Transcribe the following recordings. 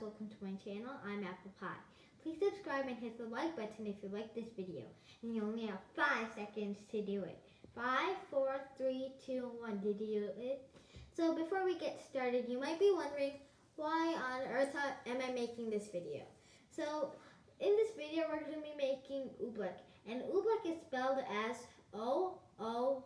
welcome to my channel. I'm Apple Pie. Please subscribe and hit the like button if you like this video. And you only have 5 seconds to do it. 5, 4, 3, 2, 1. Did you do it? So before we get started, you might be wondering why on earth am I making this video. So in this video, we're going to be making Oobleck. And Oobleck is spelled as O-O-B-L-E-C-K.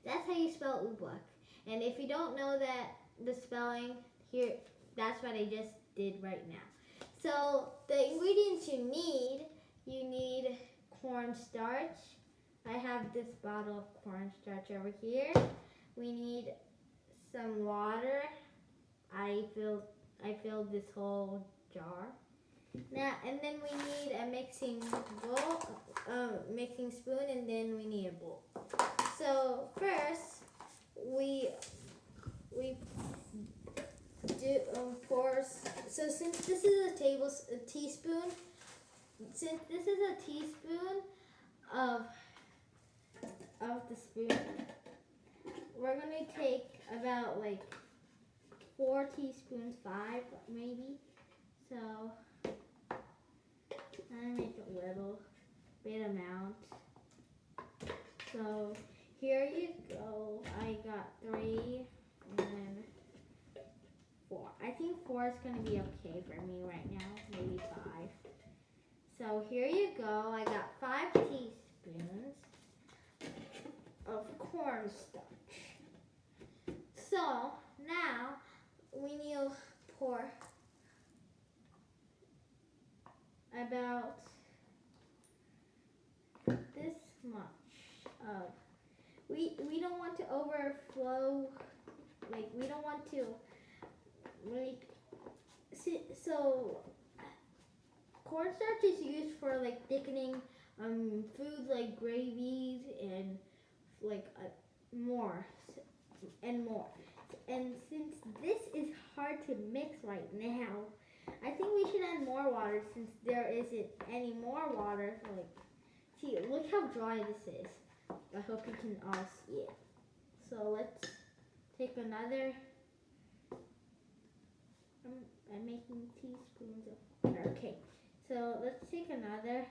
That's how you spell Oobleck. And if you don't know that, the spelling here, that's what I just did right now. So the ingredients you need cornstarch. I have this bottle of cornstarch over here. We need some water. I filled this whole jar. Now, and then we need a mixing bowl, mixing spoon, and then we need a bowl. So first, we do pour. So since this is a teaspoon of the spoon, we're gonna take about like 4 teaspoons, 5 maybe. So I make a little bit amount. So here you go. I got 3 and then 4. I think 4 is going to be okay for me right now. Maybe 5. So here you go. I got 5 teaspoons of cornstarch. So now we need to pour about this much of. We don't want to overflow. Like we don't want to. So cornstarch is used for like thickening foods like gravies and like more and more. And since this is hard to mix right now, I think we should add more water since there isn't any more water. Like, see, look how dry this is. I hope you can all see it. So let's take another. I'm making teaspoons of water. Okay, so let's take another.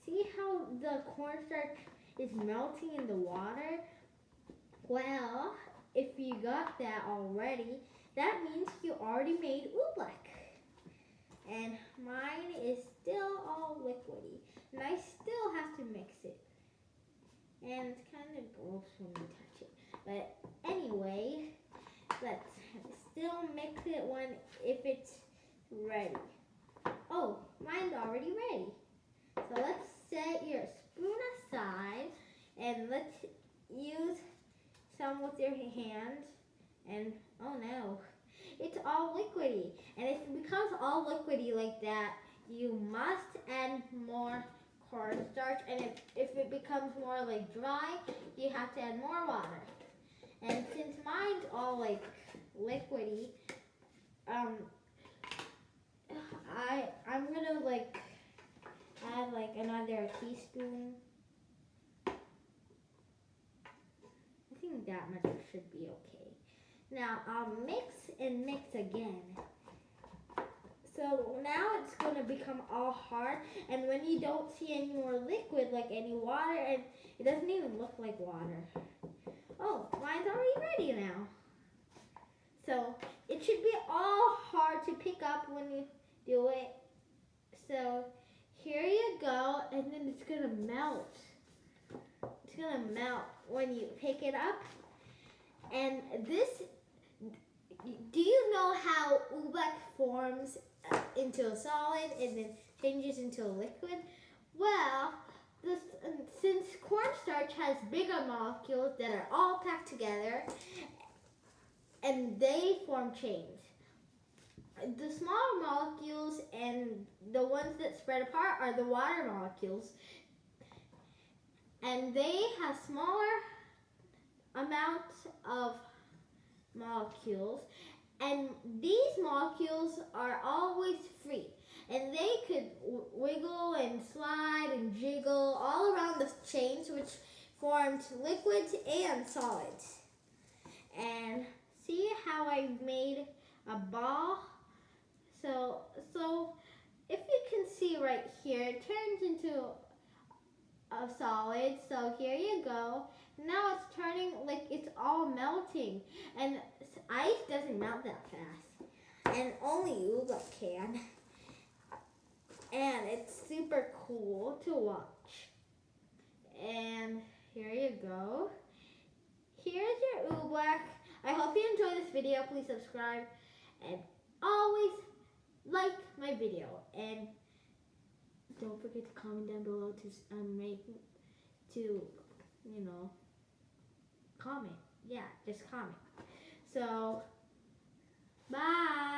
See how the cornstarch is melting in the water? Well, if you got that already, that means you already made Oobleck. And mine is still all liquidy. And I still have to mix it. And it's kind of gross when you touch it. But anyway, let's still mix it if it's ready. Oh, mine's already ready. So let's set your spoon aside and let's use some with your hands. And oh no, it's all liquidy. And if it becomes all liquidy like that, you must add more cornstarch. And if it becomes more like dry, you have to add more water. And since mine's all like liquidy, I'm gonna like add like another teaspoon. I think that much should be okay. Now I'll mix and mix again. So now it's gonna become all hard, and when you don't see any more liquid, like any water, and it doesn't even look like water. Oh, mine's already ready now. So it should be all hard to pick up when you do it. So here you go, and then it's gonna melt. It's gonna melt when you pick it up. And this, do you know how Oobleck forms into a solid and then changes into a liquid? Well, since cornstarch has bigger molecules that are all packed together, and they form chains. The smaller molecules and the ones that spread apart are the water molecules. And they have smaller amounts of molecules. And these molecules are always free. And they could wiggle and slide and jiggle all around the chains, which formed liquids and solids. And see how I made a a ball. So if you can see right here, it turns into a solid. So here you go. Now it's turning like it's all melting, and ice doesn't melt that fast, and only Oobleck can. And it's super cool to watch. And here you go. Here's your Oobleck. I hope you enjoyed this video. Please subscribe and always like my video. And don't forget to comment down below to comment. Yeah, just comment. So, bye.